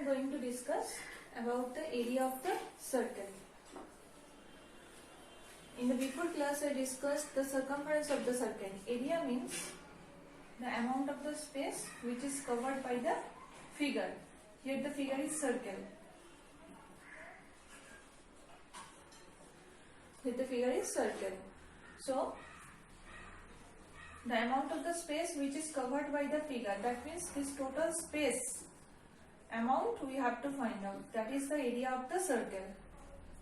am going to discuss about the area of the circle. In the before class I discussed the circumference of the circle. Area means the amount of the space which is covered by the figure. Here the figure is circle. Here the figure is circle. So the amount of the space which is covered by the figure, that means this total space amount we have to find out. That is the area of the circle.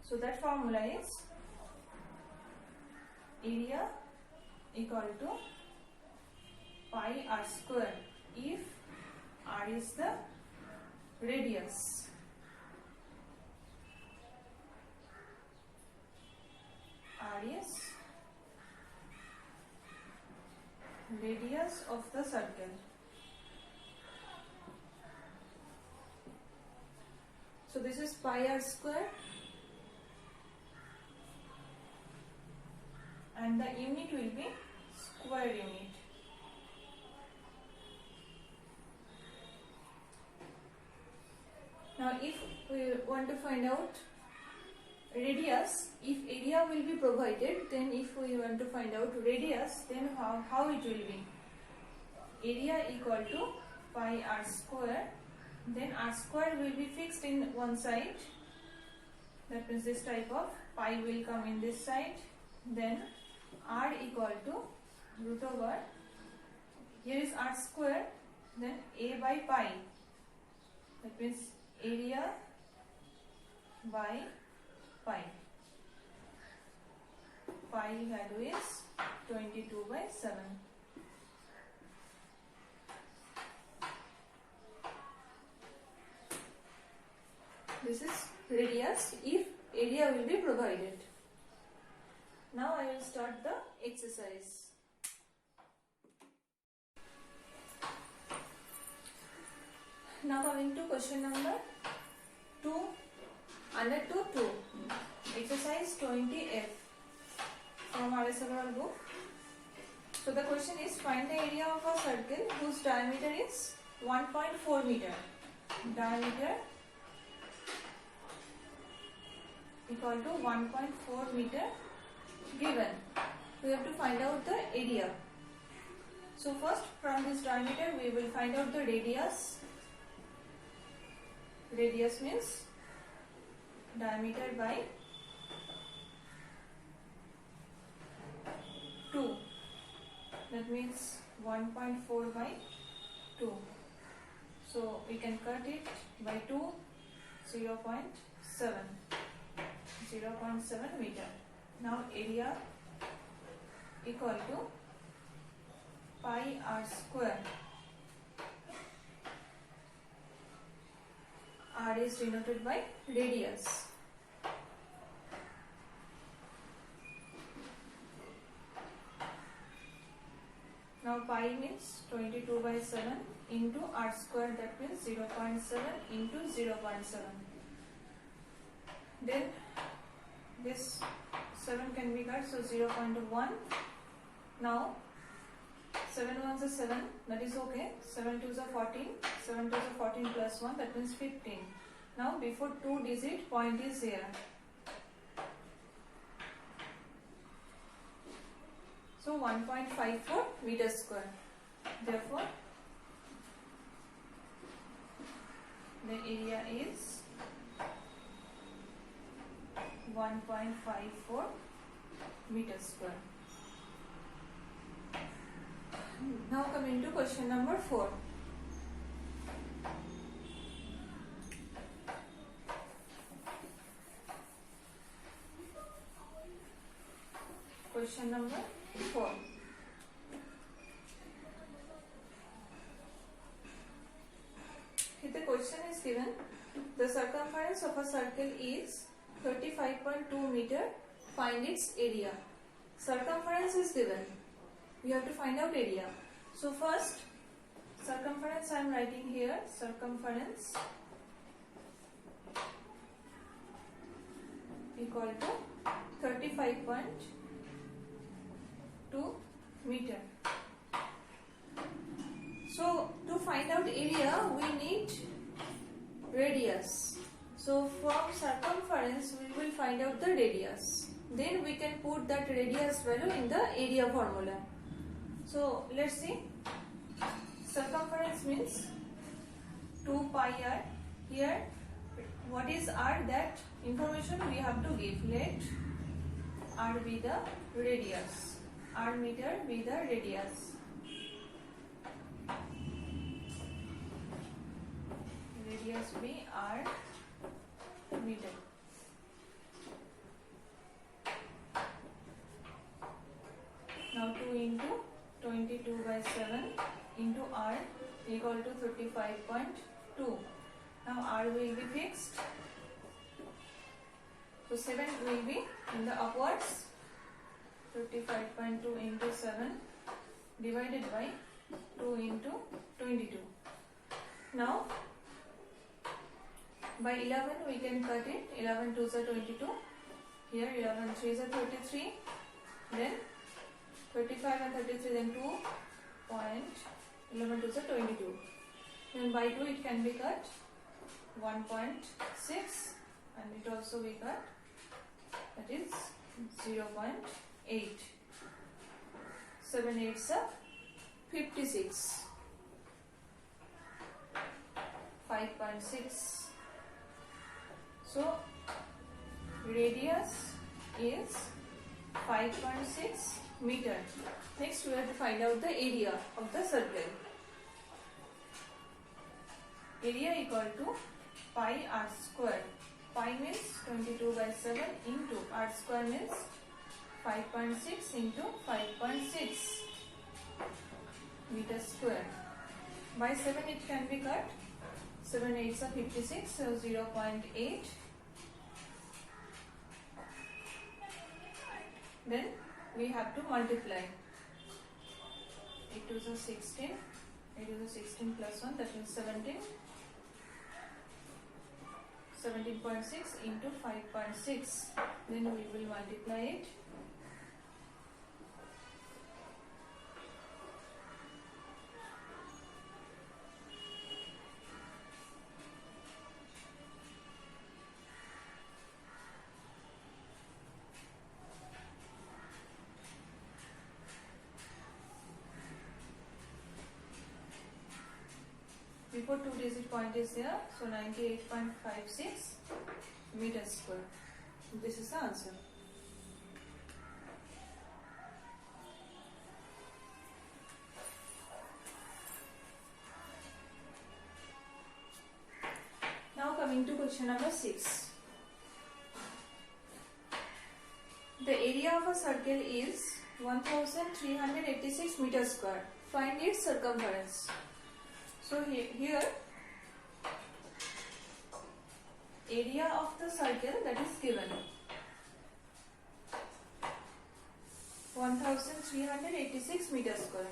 So that formula is area equal to pi r square if r is the radius. R is radius of the circle. So this is pi r square and the unit will be square unit. Now if we want to find out radius, if area will be provided, then if we want to find out radius, then how it will be? Area equal to pi r square, then r square will be fixed in one side, that means this type of pi will come in this side, then r equal to root over, here is r square, then a by pi, that means area by pi. Pi value is 22/7. This is radius if area will be provided. Now I will start the exercise. Now coming to question number 2 under 2. Exercise 20F from R.S. Agarwal book. So the question is, find the area of a circle whose diameter is 1.4 meter. Diameter equal to 1.4 meter given. We have to find out the area. So first from this diameter we will find out the radius. Radius means diameter by 2, that means 1.4 by 2, so we can cut it by 2, 0.7 meter. Now area equal to pi r square. R is denoted by radius. Now pi means 22/7 into r square, that means 0.7 into 0.7. Then this 7 can be cut, so 0.1. Now 7 ones are 7, that is okay. 7 twos are 14. 7 twos are 14 plus 1, that means 15. Now before 2 digit point is here. So 1.54 meter square. Therefore the area is 1.54 meter square. Now coming to question number 4. Question number 4. Here the question is given, the circumference of a circle is 35.2 meter, find its area. Circumference is given. We have to find out area. So first circumference I am writing here, circumference equal to 35.2 meter. So to find out area we need radius. So from circumference we will find out the radius. Then we can put that radius value in the area formula. So let's see. Circumference means 2 pi r. Here what is r, that information we have to give. Let r be the radius. R meter be the radius. Radius be r meter. Now 2 into 22 by 7 into r equal to 35.2. Now r will be fixed. So 7 will be in the upwards. 35.2 into 7 divided by 2 into 22. Now by 11 we can cut it. 11 2s are 22. Here 11 3s are 33. Then 35 and 33, then 2 point 11 2s are 22. Then by 2 it can be cut. 1.6 and it also be cut. That is 0.8. 7 8s are 56. 5.6. So radius is 5.6 meter. Next we have to find out the area of the circle. Area equal to pi r square. Pi means 22 by 7 into r square means 5.6 into 5.6 meter square. By 7 it can be cut. 7 8s are 56, so 0.8. Then we have to multiply. 8 2s are 16. 8 2s are 16 plus 1, that means 17. 17.6 into 5.6. Then we will multiply it. Before 2-digit point is there, so 98.56 meters square. This is the answer. Now coming to question number 6. The area of a circle is 1386 meters square. Find its circumference. So here area of the circle that is given 1386 meters square.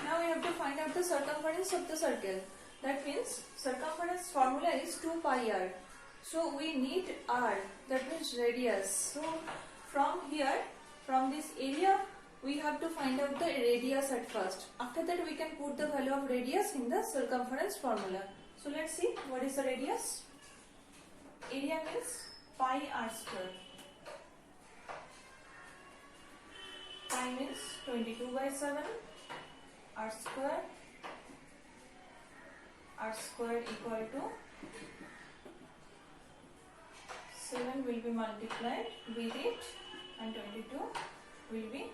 Now we have to find out the circumference of the circle. That means circumference formula is 2 pi r. So we need r, that means radius. So from here, from this area, we have to find out the radius at first. After that we can put the value of radius in the circumference formula. So let's see what is the radius. Area means pi r square. Pi means 22 by 7. R square. R square equal to 7 will be multiplied with it and 22 will be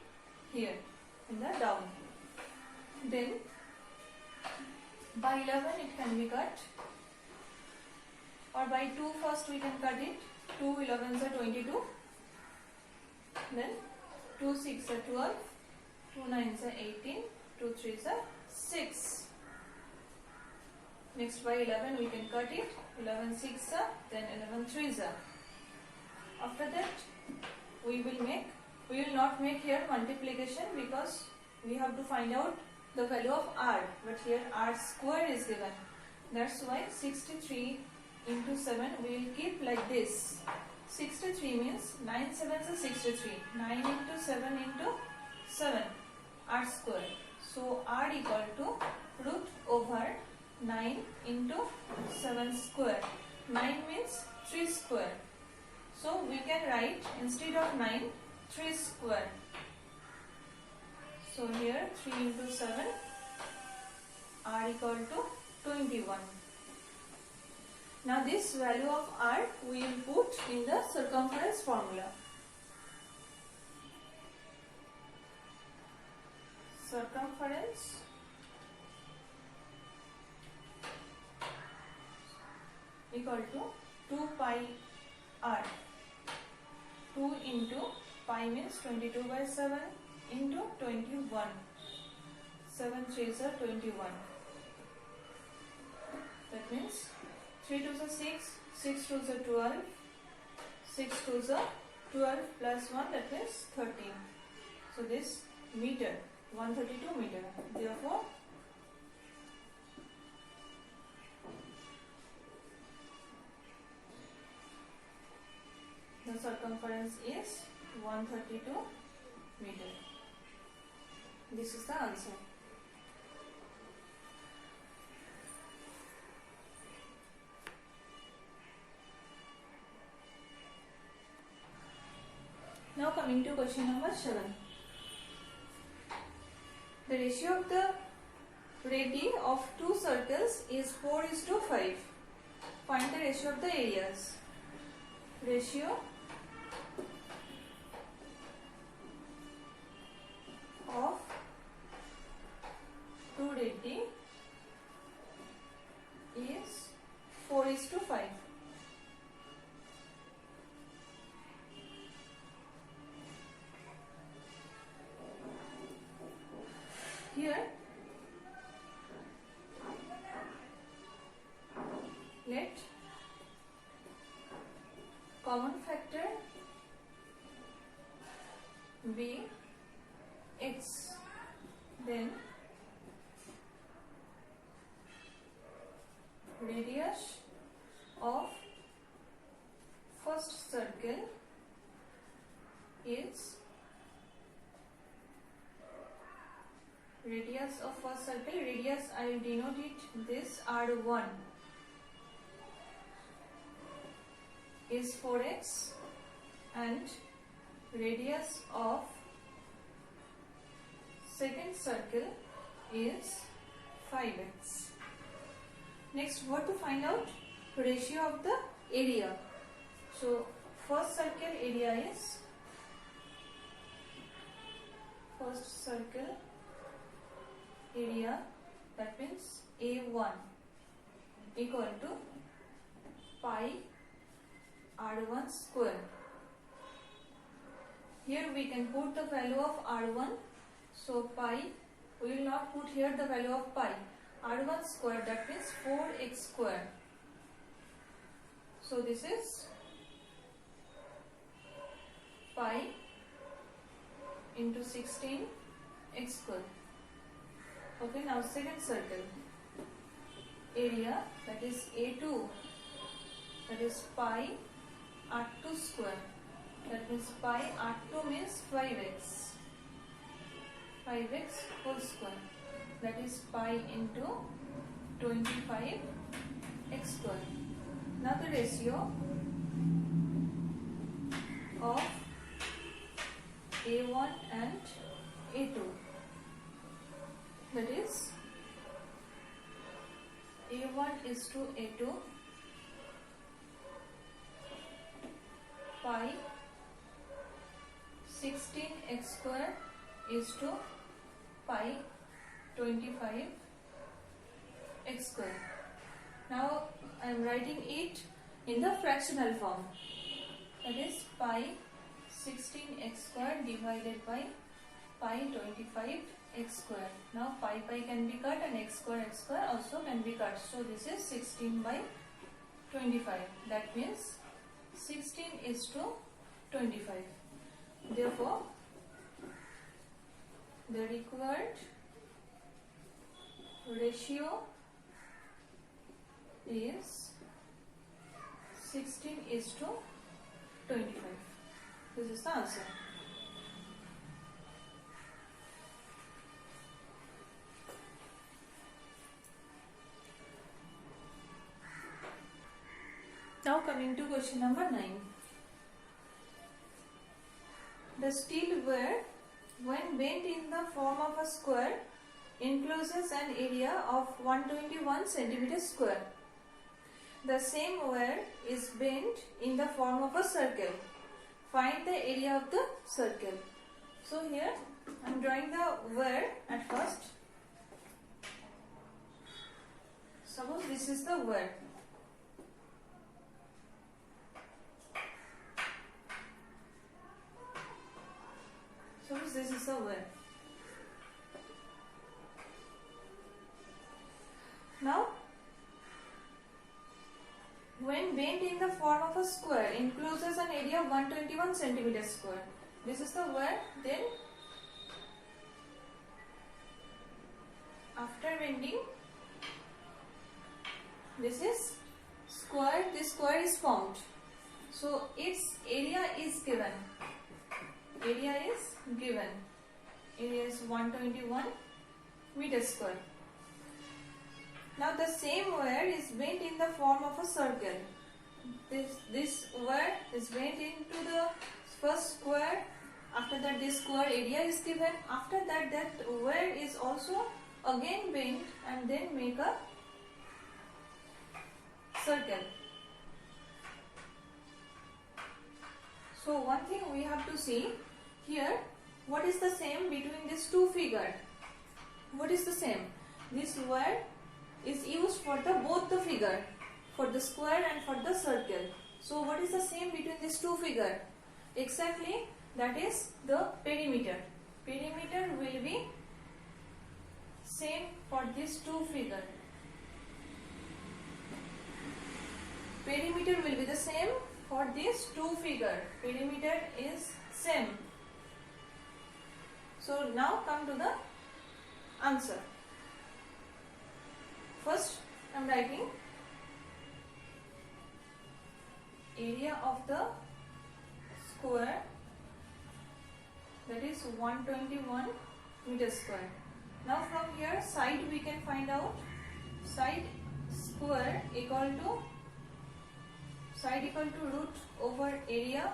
here in the down. Then by 11 it can be cut, or by 2 first we can cut it. 2 11s are 22. Then 2 6 are 12. 2 9s are 18. 2 3s are 6. Next by 11 we can cut it. 11 6 are, then 11 3s are. After that we will not make here multiplication because we have to find out the value of r, but here r square is given. That's why 63 into 7 we will keep like this. 63 means 9 7s are 63. 9 into 7 into 7 r square. So R equal to root over 9 into 7 square. 9 means 3 square. So we can write instead of 9, 3 square. So here 3 into 7, R equal to 21. Now this value of R we will put in the circumference formula. Circumference equal to 2 pi R. 2 into pi means 22 by 7 into 21. 7 3s are 21. That means 3 2s are 6, 6 2s are 12, 6 2s are 12 plus 1, that means 13. So this meter, 132 meter. Therefore, the circumference is 132 meter. This is the answer. Now coming to question number 7. The ratio of the radii of two circles is 4:5. Find the ratio of the areas. Ratio of two radii is 4:5. Here let common factor be x, then radius of first circle is radius of first circle, radius I will denote it this R1 is 4x and radius of second circle is 5x. Next, what to find out? Ratio of the area. So first circle area is first circle area, that means A1 equal to pi R1 square. Here we can put the value of R1. So pi, we will not put here the value of pi. R1 square, that means 4x square. So this is pi into 16x square. Okay, now second circle area, that is A2, that is pi R2 square. That means pi R2 means 5x. 5x whole square. That is pi into 25x square. Now the ratio of A1 and A2. That is A1 is to A2 pi 16x square is to pi 25x square. Now I am writing it in the fractional form. That is pi 16x square divided by pi 25x square. Now pi can be cut and x square also can be cut. So this is 16 by 25. That means 16 is to 25. Therefore, the required ratio is 16 is to 25. This is the answer. Now coming to question number 9. The steel wire, when bent in the form of a square, encloses an area of 121 centimeter square. The same wire is bent in the form of a circle. Find the area of the circle. So here I am drawing the wire at first. Suppose this is the wire. Suppose this is the wire. Now, when bent in the form of a square, encloses an area of 121 centimeter square. This is the wire. Then, after bending, this is square. This square is formed. So its area is given. Area is given. Area is 121 meter square. Now the same wire is bent in the form of a circle. This wire is bent into the first square. After that, this square area is given. After that, that wire is also again bent and then make a circle. So one thing we have to see here, what is the same between these two figures? What is the same? This wire is used for both the figure, for the square and for the circle. So what is the same between these two figures? Exactly, that is the perimeter. Perimeter will be same for these two figures. Perimeter will be the same for these two figures. Perimeter is same. So now come to the answer. First, I am writing area of the square, that is 121 meter square. Now from here, side we can find out. Side square equal to root over area.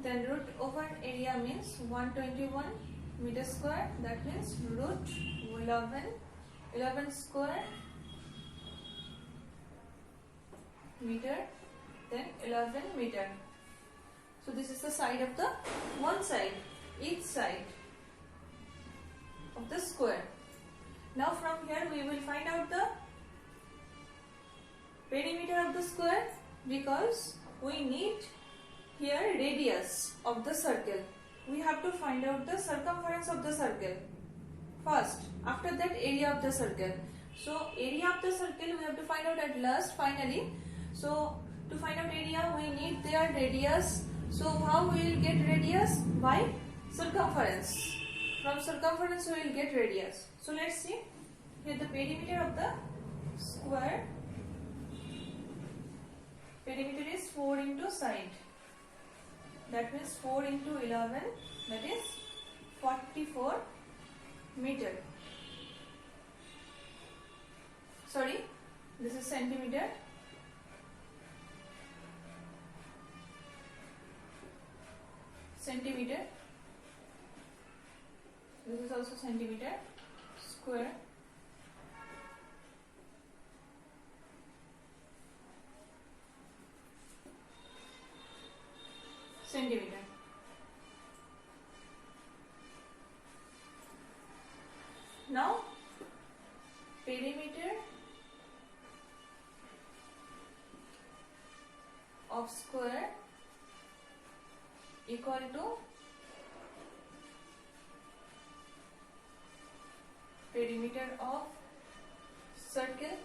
Then root over area means 121 meter square. That means root 11 square meter, then 11 meter. So this is the side of the one side, each side of the square. Now from here we will find out the perimeter of the square, because we need here radius of the circle. We have to find out the circumference of the circle first. After that, area of the circle. So area of the circle we have to find out at last, finally. So to find out area we need their radius. So how we will get radius? By circumference. From circumference we will get radius. So let's see. Here the perimeter of the square. Perimeter is 4 into side. That means 4 into 11, that is 44 meter. Sorry, this is centimeter. Centimeter. This is also centimeter square. Centimeter. Now perimeter of square equal to perimeter of circle.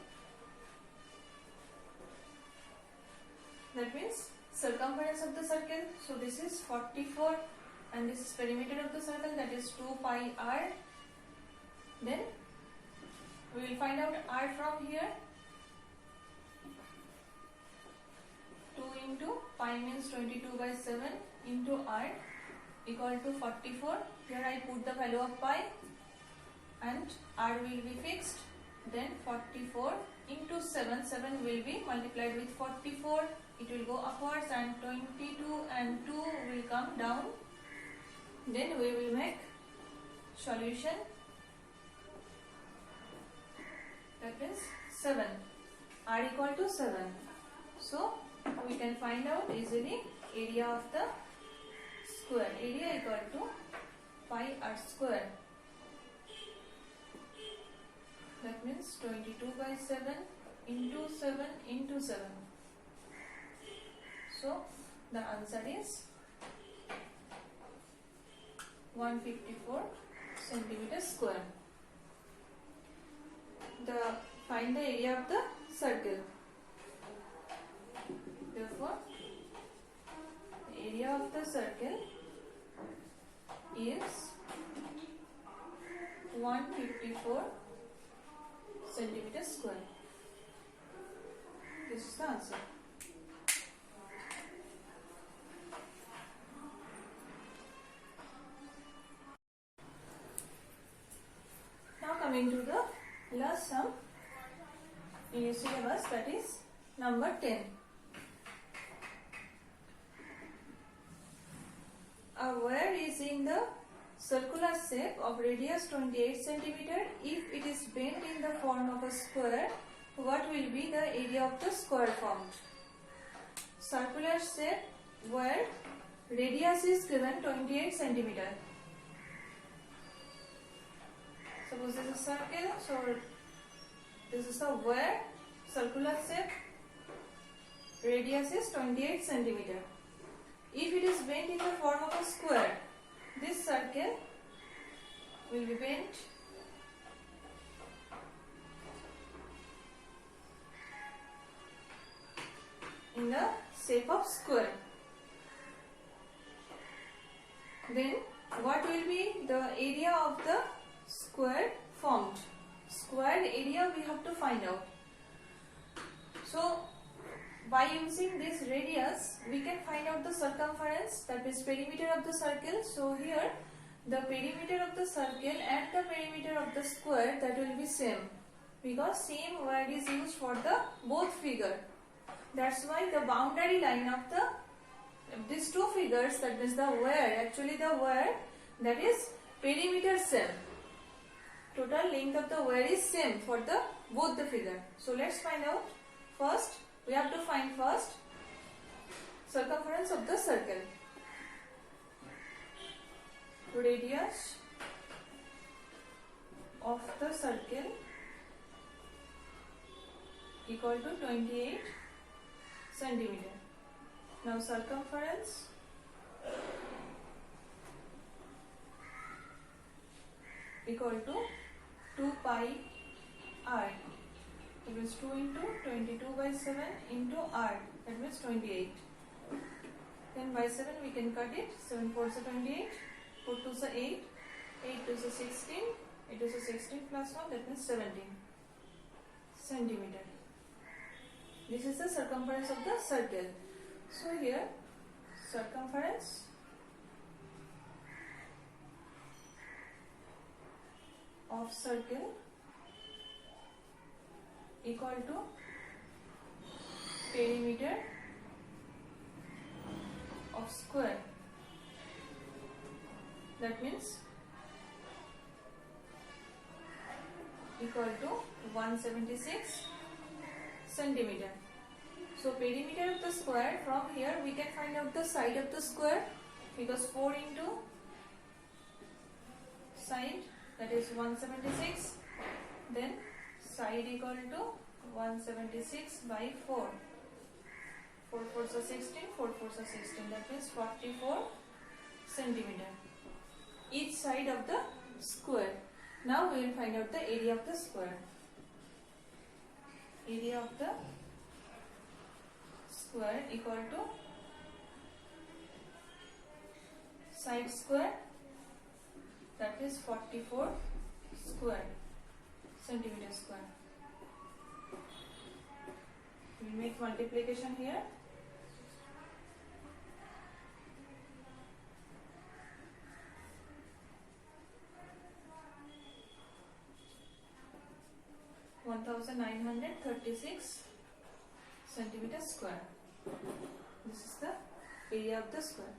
That means circumference of the circle. So this is 44 and this is perimeter of the circle, that is 2 pi r. Then we will find out r from here. 2 into pi means 22 by 7 into r equal to 44. Here I put the value of pi and r will be fixed. then 44 into 7, 7 will be multiplied with 44, it will go upwards, and 22 and 2 will come down. Then we will make solution, that is 7, r equal to 7. So we can find out easily area of the square. Area equal to pi r square. That means 22 by 7 into 7 into 7. So the answer is 154 centimeter square. Find the area of the circle. Therefore, the area of the circle is 154 centimeter square. This is the answer. Now coming to the last sum in your syllabus, that is number 10. A wire is in the circular shape of radius 28 centimeter. If it is bent in the form of a square, what will be the area of the square formed? Circular shape where radius is given 28 centimeter. Suppose this is a circle, so this is the wire, circular shape, radius is 28 centimeter. If it is bent in the form of a square, this circle will be bent in the shape of square. Then what will be the area of the square formed? Square area we have to find out. So by using this radius, we can find out the circumference, that is perimeter of the circle. So here the perimeter of the circle and the perimeter of the square, that will be same, because same word is used for the both figure. That's why the boundary line of these two figures, that is the wire, actually the wire, that is perimeter same. Total length of the wire is same for the both the figure. So let's find out. First, we have to find first circumference of the circle. Radius of the circle equal to 28 centimeter. Now circumference equal to 2 pi r. It means 2 into 22 by 7 into r, that means 28. Then by 7 we can cut it. 7 4s are 28, 4 2s are 8, 8 2s are 16, 8 2s are 16 plus 1, that means 17 centimeter. This is the circumference of the circle. So here circumference of circle equal to perimeter of square. That means equal to 176 centimeter. So perimeter of the square, from here we can find out the side of the square, because 4 into side, that is 176, then side equal to 176 by 4. 4 4s are 16, 4 4s are 16, that means 44 centimeter each side of the square. Now we will find out the area of the square. Area of the square equal to side square, that is 44 square centimeter square. We will make multiplication here. 1936 centimeter square. This is the area of the square.